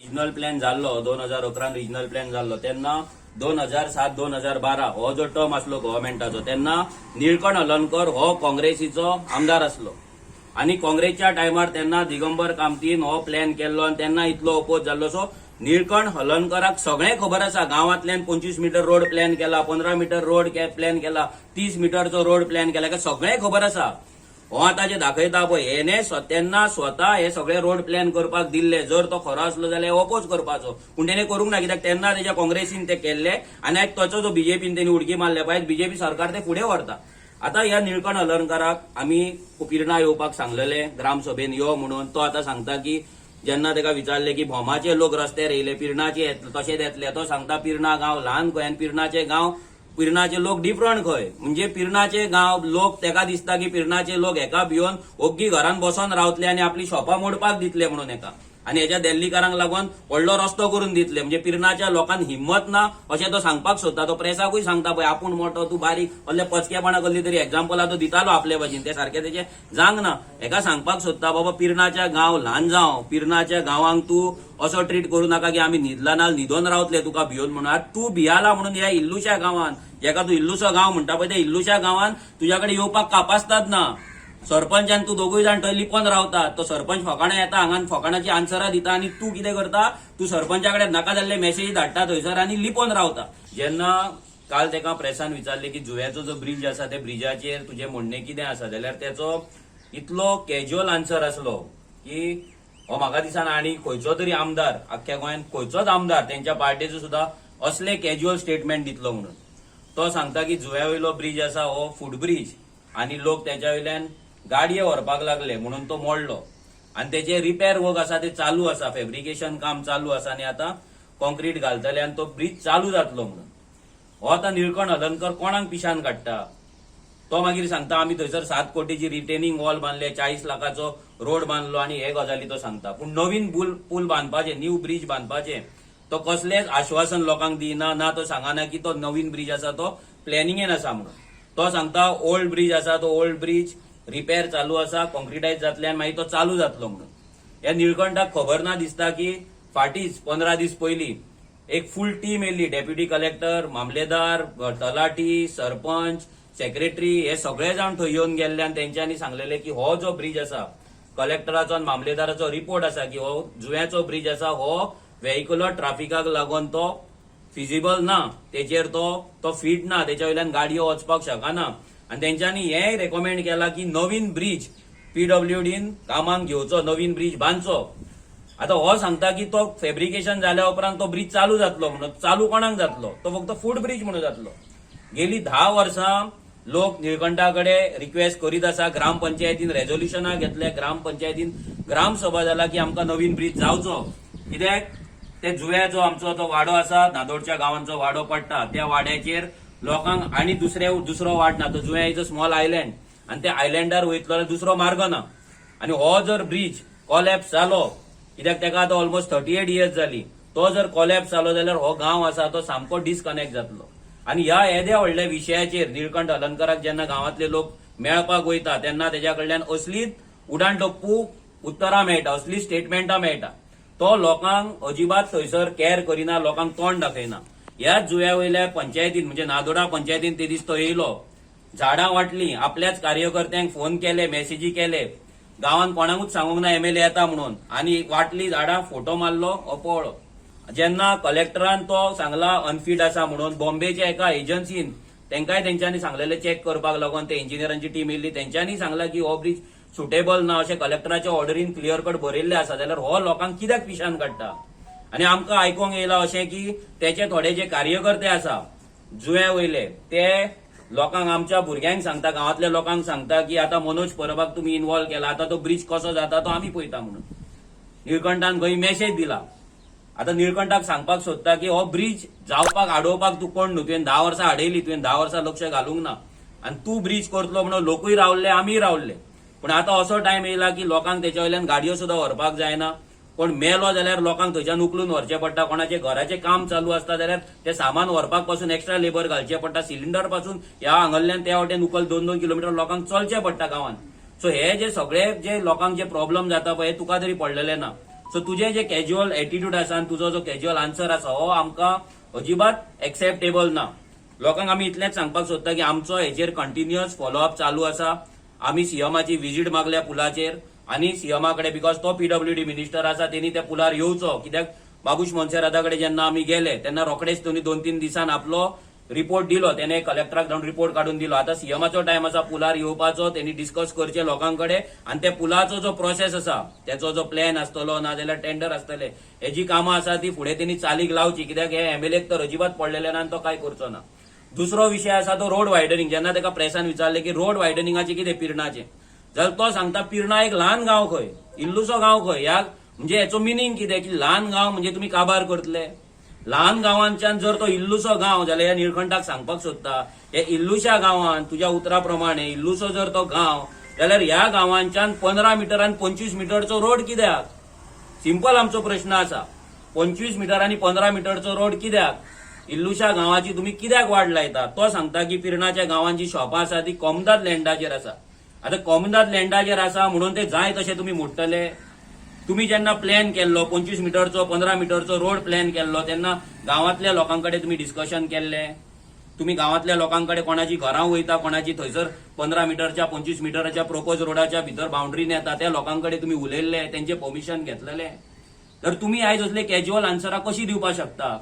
Regional plan जाल्लो 2011 regional plan जाल्लो तेन्ना 2007-2012 हो जो टर्म आसलो गव्हर्मेंटाचो तेन्ना निळकंठ हलर्णकर हो काँग्रेसीचो आमदार आसलो आणि काँग्रेसच्या टायमार तेन्ना दिगंबर कामतीन हो प्लॅन केल्लो आणि तेन्ना इतलो अपोज जाल्लो. सो निळकंठ हलर्णकराक सगळें खबर आसा. गांवांतल्यान 25 मीटर रोड प्लॅन केला, 15 मीटर रोड प्लॅन केला, 30 मीटरचो रोड प्लॅन केला, सगळें खबर आसा. हो आता जे दाखयता पळय हेने तेन्ना स्वता हे सगळे रोड प्लॅन करपाक दिल्ले. जर तो खरो असलो जाल्यार अपोज करपाचो, पूण तेणे करूंक ना. कित्याक तेन्ना तेच्या काँग्रेसीन ते केल्ले आणि आज ताचो जो बीजेपीन तेणी उडकी मारल्या पळय बीजेपी सरकार ते फुडें व्हरता. आता ह्या निळकंठ हलर्णकराक आमी पिरणा येवपाक सांगलेले ग्रामसभेन यो म्हणून. तो आता सांगता की जेन्ना ताका विचारले की भोमाचे लोक रस्त्यार येयले पिरणाचे तशेंच येतले, तो सांगता पिरणा गांव ल्हान खंय आनी पिरणाचे लोक डिफरंट खंय. म्हणजे पिरणाचे गांव लोक तेका दिसता की पिरणाचे लोक हेका भिवन ओग्गी घरान बसून रावतले आणि आपली शॉपां मोडपाक दितले म्हणून हेका, आणि हेच्या दिल्लीकारांक लागून व्हडलो रस्तो करून दितले. म्हणजे पिरणाच्या लोकांक हिम्मत ना अशें तो सांगपाक सोदता. तो प्रेसाकूय सांगता पळय आपूण मोठो तूं बारीक असले पचकेपणां कसली तरी एक्झाम्पलां तो दितालो आपले भाशेन. ते सारखे तेचे जांग ना. हेका सांगपाक सोदता बाबा पिरणाच्या गांव ल्हान जावं, पिरणाच्या गांवांक तूं असो ट्रीट करूं नाका की आमी न्हिदला न्हिदोन रावतले तुका भिवन म्हणून. तूं भियाला म्हणून ह्या इल्लूच्या गांवांत जेका तूं इल्लूचो गांव म्हणटा पळय त्या इल्लूच्या गांवांत तुज्या कडेन येवपाक कापासतात ना. सरपंचान तूं दोगूय जाण थंय लिपोन रावतात. तो सरपंच फकाणां येता हांगा फकाणाची आन्सरां दिता आणि तूं कितें करता, तूं सरपंचा कडेन नाका जाल्ले मेसेज धाडटा थंयसर आणि लिपोन रावता. जेन्ना काल तेका प्रेसान विचारले की जुव्याचो जो ब्रिज आसा त्या ब्रिजाचेर तुजें म्हणणें कितें आसा, जाल्यार तेचो इतलो कॅज्युअल आन्सर आसलो की हो म्हाका दिसना आनी खंयचो तरी आमदार आख्ख्या गोंयांत खंयचोच आमदार तेंच्या पार्टीचो सुद्दां असले कॅज्युअल स्टेटमेंट दितलो म्हणून. तो सांगता की जुव्या वयलो ब्रिज आसा हो फुटब्रिज आणि लोक त्याच्या वयल्यान गाडये व्हरपाक लागले म्हणून तो मोडलो आणि तेचे रिपेअर वर्क आसा ते चालू आसा, फॅब्रिकेशन काम चालू आसा आणि आता कॉन्क्रीट घालतले आणि तो ब्रिज चालू जातलो म्हणून. हो आता निळकंठ हलर्णकर कोणाक पिशान काडटा. तो मागीर सांगता आमी थंयसर 7 कोटीची रिटेनिंग वॉल बांदले, 40 लाखाचो रोड बांदलो आणि हे गजाली तो सांगता. पूण नवीन पूल बांदपाचे, न्यू ब्रिज बांदपाचे तो कसलेच आश्वासन लोकांक दिना ना. तो सांगना की तो नवीन ब्रिज आसा तो प्लॅनिंगेन आसा म्हणून. तो सांगता ओल्ड ब्रिज आसा तो ओल्ड ब्रिज रिपेअर चालू आसा, कॉन्क्रिटायज जातले आणि मागीर तो चालू जातलो म्हणून. ह्या निळकंठाक खबर ना दिसता की फाटीच 15 दीस पयलीं एक फुल टीम येयल्ली. डेप्युटी कलेक्टर, मामलेदार, तलाटी, सरपंच, सेक्रेटरी हे सगळे जाण थंय येवन गेल्ले आणि तेंच्यांनी सांगलेले की हो जो ब्रिज आसा कलेक्टराचो आणि मामलेदाराचो रिपोर्ट आसा की हो जुव्याचो ब्रिज आसा हो व्हेहिक्युलर ट्राफिकाक लागून तो फिजिबल ना, तेचेर तो फिट ना, तेच्या वयल्यान गाडयो वचपाक शकना. आणि तेंच्यांनी हेय रेकमेंड केला की नवीन ब्रिज पीडब्ल्यूडीन कामाक घेवचो, नवीन ब्रिज बांदचो. आता हो सांगता की तो फॅब्रिकेशन जाल्या उपरांत तो ब्रिज चालू जातलो म्हणून. चालू कोणाक जातलो, तो फक्त फूट ब्रिज म्हणून जातलो. गेली 10 वर्सां लोक निळकंठाकडे रिक्वेस्ट करीत आसा. ग्रामपंचायतीन रेझोल्युशनां घेतले, ग्रामपंचायतीन ग्रामसभा जाला की आमकां नवीन ब्रिज जावचो. कित्याक ते जुव्याचो आमचो तो वाडो आसा, नादोडच्या गांवांचो वाडो पडटा, त्या वाड्याचेर लोकांक आणि दुसरो वाट ना. तो जुव्या इज अ स्मॉल आयलँड आणि त्या आयलँडार वयतलो जाल्यार दुसरो मार्ग ना. आणि हो जर ब्रिज कॉलॅप्स जालो, कित्याक तेका आतां ऑलमोस्ट 38 इयर्स जाली, तो जर कॉलॅप्स जालो जाल्यार हो गांव आसा तो सामको डिस्कनेक्ट जातलो. आणि ह्या येद्या व्हडल्या विशयाचेर निळकंठ हलर्णकराक जेन्ना गांवांतले लोक मेळपाक वयता तेन्ना तेच्या कडल्यान असलीच उडाण टप्पू उत्तरां मेळटा, असली स्टेटमेंटां मेळटा. तो लोकांक अजिबात थंयसर कॅर करिना, लोकांक तोंड दाखयना. ह्याच जुव्या वयल्या पंचायतीन म्हणजे नादोडा पंचायतीन ते दीस तो येयलो, झाडां वाटली, आपल्याच कार्यकर्त्यांक फोन केले, मेसेजी केले, गांवांत कोणाकूच सांगूंक ना MLA येता म्हणून, आणि वाटली झाडां, फोटो मारलो, अपळ्ळो. जेन्ना कलेक्टरान तो सांगला अनफिट आसा म्हणून, बॉम्बेच्या एका एजन्सीन तेंकाय तेंच्यांनी सांगलेले चॅक करपाक लागून ते इंजिनियरांची टीम येयल्ली, तेंच्यांनी सांगला की हो ब्रिज सुटेबल ना अशें कलेक्टराच्या ऑर्डरीन क्लियर कट बरयल्ले आसा. जाल्यार हो लोकांक कित्याक पिशान काडटा. आणि आमकां आयकूंक येयला अशें की तेचे थोडे जे कार्यकर्ते आसा जुव्या वयले ते लोकांक, आमच्या भुरग्यांक सांगता, गांवांतल्या लोकांक सांगता की आता मनोज परबाक तुमी इन्वॉल्व केला, आता तो ब्रिज कसो जाता तो आमी पळयता म्हणून. निळकंठान खंय मेसेज दिला. आता निळकंठाक सांगपाक सोदता की हो ब्रिज जावपाक आडोवपाक तूं कोण न्हू, तुवें 10 वर्सां आडयली, तुवें 10 वर्सां लक्ष घालूंक ना आणि तूं ब्रिज करतलो म्हणून लोकूय रावल्ले, आमी रावल्ले. पूण आता असो टायम येयला की लोकांक तेच्या वयल्यान गाडयो सुद्दां व्हरपाक जायना. कोण मेलो जाल्यार लोकांक थंयच्यान उखलून व्हरचें पडटा. कोणाचे घराचें काम चालू आसता जाल्यार ते सामान व्हरपाक पासून एक्स्ट्रा लेबर घालचें पडटा. सिलिंडर पासून ह्या हांगल्यान त्या वाटेन उखल 2-2 किलोमीटर लोकांक चलचें पडटा गांवांत. सो हे जे सगळे जे लोकांक जे प्रॉब्लेम जाता पळय तुका तरी पडलेले ना. सो तुझे जे कॅज्युअल एटिट्यूड आसा आनी तुजो जो कॅज्युअल आन्सर आसा हो आमकां अजिबात एक्सेप्टेबल ना. लोकांक आमी इतलेंच सांगपाक सोदता की आमचो हेचेर कंटिन्युअस फॉलोअप चालू आसा. आमी सीएमाची विजीट मागल्या पुलाचेर आनी सीएमाकडे बिकॉज तो पीडब्ल्यूडी मिनिस्टर आसा तेणी त्या पुलार येवचो. कित्याक बाबूश मोन्सेराता कडेन जेन्ना आमी गेले तेन्ना रोखडेच त्यांनी 2-3 दिसान आपलो रिपोर्ट दिलो. त्याने कलेक्टराक जावन रिपोर्ट काढून दिलो. आता सीएमाचो टाइम आसा पुलार येवपाचो, त्यांनी डिस्कस करचे लोकांकडे आणि त्या पुलाचो जो प्रोसेस आसा त्याचो जो प्लॅन आसतलो ना जाल्यार टेंडर आसतले हेजी कामां आसा ती फुडें त्यांनी चालीक लावची. कित्याक हे एमएलएक तर अजिबात पडलेले ना तो काय करचो ना. दुसरो विषय आसा तो रोड वायडनिंग. जेन्ना ताका प्रेसान विचारले की रोड वायडनिंगाचे कितें पिरणाचे, जाल्यार तो सांगता पिरणा एक ल्हान गांव खंय, इल्लूसो गांव खंय. ह्या म्हणजे हेचो मिनींग कितें की ल्हान गांव म्हणजे तुम्ही काबार करतले. ल्हान गांवांच्यान जर तो इल्लूसो गांव जाल्यार ह्या निळकंठाक सांगपाक सोदता हे इल्लूशा गांवांत तुज्या उतरा प्रमाणे इल्लूसो जर तो गांव जाल्यार ह्या गांवांच्यान 15 मीटर आनी 25 मीटरचो रोड कित्याक. सिंपल आमचो प्रश्न आसा. 25 मीटर आनी 15 मीटरचो रोड कित्याक. इल्लूशा गांवाची तुम्ही कित्याक वाट लायता. तो सांगता की पिरणाच्या गांवांची शॉपां आसा ती कॉमदाद लँडाचेर आसा. आता कॉमदाद लँडाचेर आसा म्हणून ते जाय तशे तुम्ही मोडटले. तुम्ही जेन्ना प्लॅन केल्लो 25 मीटरचो 15 मीटरचो रोड प्लॅन केल्लो तेन्ना गांवांतल्या लोकांकडे तुम्ही डिस्कशन केल्ले. तुम्ही गांवांतल्या लोकांकडे कोणाची घरां वयता, कोणाची थंयसर 15 मीटरच्या 25 मीटरच्या प्रोपोज रोडाच्या भितर बाउंड्रीन येता त्या लोकांकडे तुम्ही उलयल्ले, त्यांचे परमिशन घेतलेले. तर तुम्ही आयज असले कॅज्युअल आन्सरां कशी दिवपाक शकता.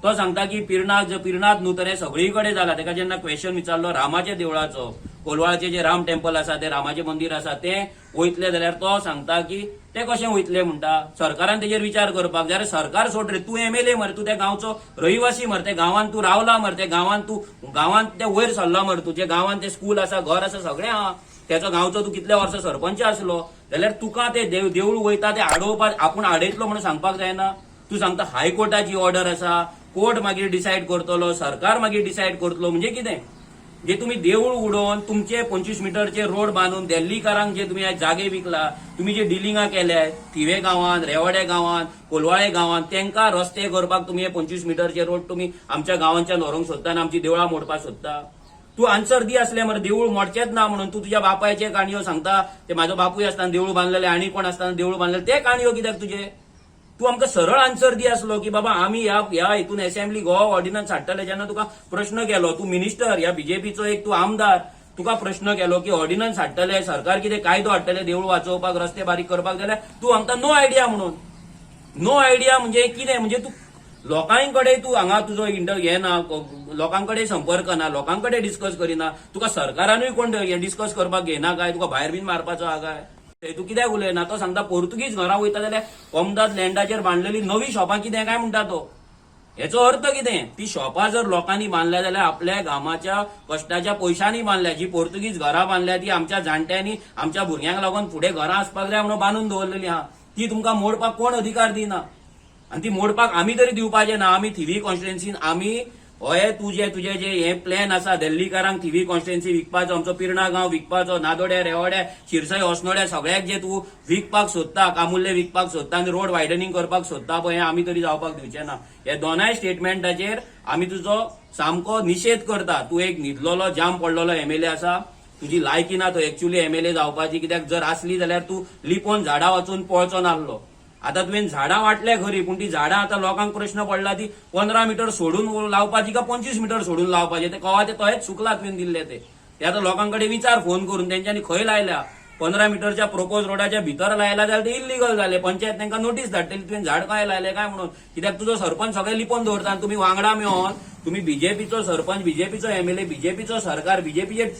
तो सांगता की पिरणात न्हू तर हे सगळीकडे जाला. तेका जेन्ना क्वेश्चन विचारलो रामाच्या देवळाचो, कोलवाळचे जे राम टेम्पल आसा ते रामाचे मंदिर आसा ते वयतले जाल्यार तो सांगता की ते कशें वयतले म्हणटा. सरकारान तेजेर विचार करपाक जाल्यार सरकार सोड रे. तूं एमएलए मरे, तूं त्या गांवचो रहिवासी मरे, त्या गांवांत तूं रावला मरे, त्या गांवांत ते वयर सरला मरे, तुजे गांवांत ते स्कूल आसा, घर आसा, सगळें आहा. त्याचो गांवचो तूं कितले वर्सां सरपंच आसलो जाल्यार तुका ते देवूळ वयता ते आडोवपाक आपूण आडयतलो म्हणून सांगपाक जायना. तूं सांगता हायकोर्टाची ऑर्डर आसा, कोर्ट मागीर डिसायड करतलो, सरकार मागीर डिसायड करतलो. म्हणजे कितें जे तुम्ही देऊळ उडोवन तुमचे 25 मीटरचे रोड बांधून दिल्लीकारांक जे तुम्ही आज जागे विकला, तुम्ही जे डिलिंगा केल्या थिवे गांवांत, रेवाडे गांवांत, कोलवाळे गांवांत त्यांका रस्ते करपाक तुम्ही 25 मीटरचे रोड तुम्ही आमच्या गांवांच्यान व्हरूंक सोदता आनी आमची देवळां मोडपाक सोदता. तू आन्सर दी असले मरे देऊळ मोडचेच ना म्हणून. तू तुझ्या बापायचे काणयो सांगता ते म्हाजो बापूय आसतना देऊळ बांधलेले आनी कोण आसतना देऊळ बांधलेले ते काणयो कित्याक तुझे. तू आमकां सरळ आन्सर दी असलो की बाबा आम्ही ह्या हितून असेंब्ली गोवा ऑर्डिनन्स हाडटले. जेन्ना तुका प्रश्न केलो, तू मिनिस्टर ह्या बीजेपीचो एक तू आमदार, तुका प्रश्न केलो की ऑर्डिनन्स हाडटले, सरकार कितें कायदो हाडटले देऊळ वाचोवपाक, रस्ते बारीक करपाक, जाल्यार तू हांगता नो आयडिया म्हणून. नो आयडिया म्हणजे कितें म्हणजे तू लोकांकडे तू हांगा तुजो हे ना, लोकांकडे संपर्क ना, लोकांकडे डिस्कस करिना. तुका सरकारानूय कोण डिस्कस करपाक घेना काय, तुका भायर बीन मारपाचो हा काय. तू कित्याक उलयना. तो सांगता पोर्तुगीज घरां वयता जाल्यार कॉमदाद लँडाचेर बांधलेली नवी शॉपां कितें काय म्हणटा तो. हेचो अर्थ कितें. ती शॉपां जर लोकांनी बांधल्या जाल्यार आपल्या गांवाच्या कश्टाच्या पयशांनी बांधल्या. जी पोर्तुगीज घरां बांधल्या ती आमच्या जाणट्यांनी आमच्या भुरग्यांक लागून फुडें घरां आसपाक जाय म्हणून बांदून दवरलेली आहा. ती तुमकां मोडपाक कोण अधिकार दिना आनी ती मोडपाक आमी तरी दिवपाचे ना. आमी थिवी कॉन्स्टिट्युएन्सीन आमी हे तुझे जे हे प्लॅन आसा दिल्लीकारांक थिवी कॉन्स्टिट्युएन्सी विकपाचो, आमचो पिरणा गांव विकपाचो, नादोड्या, रेवाड्या, शिरसय, osnोड्या सगळ्याक जे तू विकपाक सोदता, कामुल्ले विकपाक सोदता आनी रोड वायडनिंग करपाक सोदता पळय, हे आमी तरी जावपाक दिवचे ना. हे दोनाय स्टेटमेंटाचेर आमी तुजो सामको निशेध करता. तू एक न्हिदलोलो जाम पडलेलो एमएलए आसा. तुजी लायकी ना तो एक्चुअली एमएलए जावपाची. कित्याक जर आसली जाल्यार तू लिपोवन झाडां वाचून पळचो नासलो. आता तुवें झाडां वाटल्या खरी पूण ती झाडां आता लोकांक प्रश्न पडला ती 15 मीटर सोडून लावपाची का 25 मीटर सोडून लावपाचे. ते कवा ते तोच चुकला तुवें दिल्ले ते आता लोकांकडे विचार फोन करून त्यांच्यानी खंय लायल्या. 15 मीटरच्या प्रोपोज रोडाच्या भितर लायला जाल्यार ते इल्लीगल झाले. पंचायत तांकां नोटीस धाडटली तुवें झाड काय लायले काय म्हणून. कित्याक तुजो सरपंच सगळे लिपोवन दवरता आनी तुम्ही वांगडा मेळोन तुम्ही बीजेपीचो सरपंच, बीजेपीचो एमएलए, बीजेपीचो सरकार, बीजेपीचे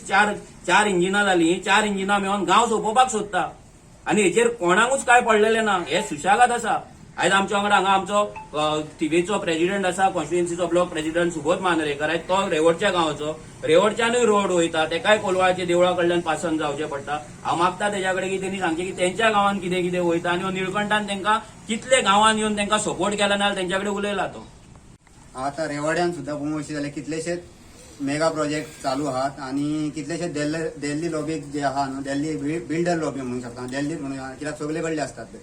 चार इंजिनां जाली. ही 4 इंजिनां मेळोन गांव सोंपोवपाक सोदता आणि हेचेर कोणाकूच काय पडलेले ना. हे सुशागाद आसा. आयज आमच्या वांगडा हांगा आमचो थिवेचो प्रेसिडेंट आसा, कॉन्स्टिट्युएन्सीचो ब्लॉक प्रेसिडेंट सुबोध मांद्रेकर. आयज तो रेवडच्या गांवचो, रेवडच्यानूय रोड वयता तेकाय कोलवाळचे देवळा कडल्यान पासन जावचें पडटा. हांव मागता तेच्या कडेन की तेणी सांगचे की तेंच्या गांवांत कितें कितें वयता आनी निळकंठान तांकां कितले गांवांत येवन तांकां सपोर्ट केला नाल्यार तेंच्या कडेन उलयला तो. आता रेवाड्यान सुद्धा पळोवंक वचशी जाल्यार कितलेशेच मेगा प्रोजेक्ट चालू आहात आणि कितलेशे दिल्ली लॉबीक जे आहा न्हू, दिल्ली बिल्डर लॉबी म्हणूंक शकता, दिल्लीत म्हणून कित्याक सगळे कडले असतात ते.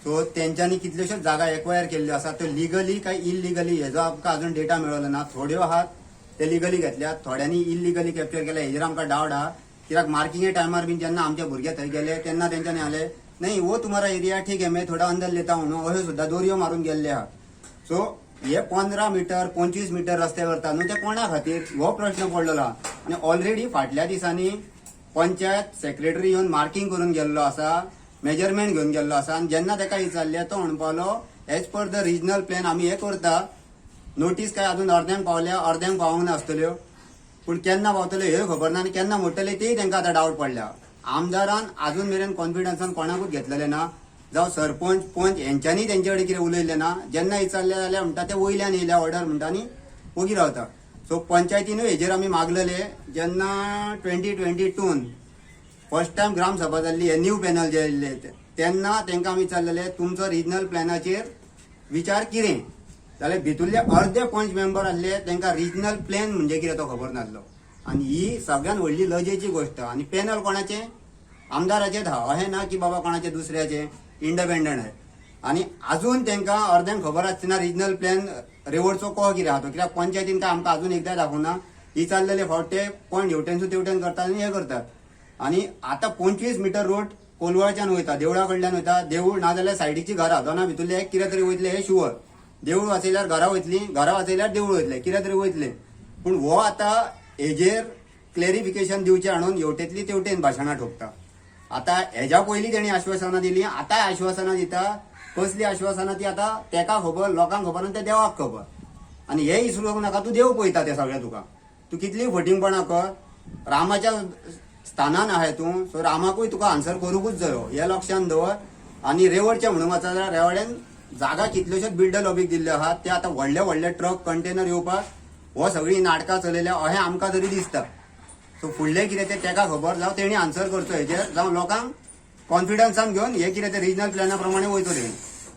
सो तेंच्यांनी कितल्योश्योच जागा एक्वायर केल्ल्यो आसात. त्यो लिगली काय इलिगली हेजो आमकां अजून डेटा मेळ्ळो ना. थोड्यो आहात ते लिगली घेतल्यात, थोड्यांनी इलिगली कॅप्चर केल्या हेजेर आमकां डावट आहा. कित्याक मार्किंगे टायमार बीन जेन्ना आमचे भुरगे थंय गेले तेन्ना तेंच्यांनी आले नहीं वो तुम्हारा एरिया ठीक है, मैं थोड़ा अंदर लेता हूँ न्हू, अशें सुद्धा दोरयो मारून गेल्ले आहात. सो हे 15 मीटर 25 मीटर रस्ते करता न्हू, ते कोणा खातीर हो प्रश्न पडलेलो आहा. आनी ऑलरेडी फाटल्या दिसांनी पंचायत सेक्रेटरी येवन मार्किंग करून गेल्लो आसा, मेजरमेंट घेवन गेल्लो आसा. आनी जेन्ना ताका विचारले तो म्हणपालो as per the regional plan आमी हे करता, नोटीस काय अजून अर्द्यांक पावल्या, अर्द्यांक पावूंक नासतल्यो, पूण केन्ना पावतल्यो हे खबर ना, आनी केन्ना मोडटले तेय तांकां आतां डावट पडल्या. आमदारान अजून मेरेन कॉन्फिडन्सान कोणाकूच घेतलेले ना, जावं सरपंच पंच हेंच्यांनी तेंचे कडेन कितें उलयलें ना. जेन्ना विचारले जाल्यार म्हणटा ते वयल्यान येयल्या ऑर्डर म्हणटा आनी ओगी रावता. सो पंचायतीनूय हेजेर आमी मागलेले. जेन्ना 2022 फर्स्ट टायम ग्रामसभा जाल्ली, हे न्यू पॅनल जे आयिल्ले तेन्ना तांकां आमी विचारलेले तुमचो रिजनल प्लॅनाचेर विचार कितें जाल्यार भितुरले अर्धे पंच मेंबर आसले तांकां रिजनल प्लॅन म्हणजे कितें तो खबर नासलो. आनी ही सगळ्यात व्हडली लजेची गोष्ट. आनी पॅनल कोणाचे? आमदाराचेच हा, अशें ना की बाबा कोणाचे दुसऱ्याचे, इंडिपेंडंट आहे. आनी अजून तांकां अर्द्यांक खबर आसतना रिजनल प्लॅन रेवडचो को कितें आहा तो, कित्याक पंचायतीन काय आमकां अजून एकदां दाखोवना. ही चाललेले फावटे पॉयंट हेवटेनसून तेवटेन करतात आनी हे करतात. आनी आतां 25 मीटर रोड कोलवाळच्यान वयता, देवळा कडल्यान वयता. देवूळ ना जाल्यार सायडीची घरां, दोना भितरले एक कितें तरी वयतले हे शुअर. देवूळ वाचयल्यार घरां वयतली, घरां वाचयल्यार देवूळ वयतले, कितें तरी वयतले. पूण हो आतां हेजेर क्लॅरिफिकेशन दिवचे हाडून हेवटेतली तेवटेन भाशणां ठोकता. आता हेज्या पयलीं तेणी आश्वासनां दिलीं, आतां आश्वासनां दिता. कसली आश्वासनां ती आतां तेका खबर, लोकांक खबर आनी ते देवाक खबर. आनी हे इसरूंक नाका, तूं देव पळयता ते सगळें तुका. तूं कितलीय फटिंगपणां कर, रामाच्या स्थानान आहाय तूं, सो रामाकूय तुका आन्सर करूंकूच जायो, हे लक्षांत दवर. आनी रेवडचें म्हणूंक वचत जाल्यार रेवड्यान जागा कितल्योश्योच बिल्डर लॉबीक दिल्ल्यो आहात. ते आतां व्हडले व्हडले ट्रक कंटेनर येवपाक हो सगळी नाटकां चलयल्या अशें आमकां तरी दिसता. सो फुडलें कितें तें तेका खबर, जावं तेणी आन्सर करचो हेजेर, जावं लोकांक कॉन्फिडन्सान घेवन हे कितें तें रिजनल प्लॅना प्रमाणे वयतलें.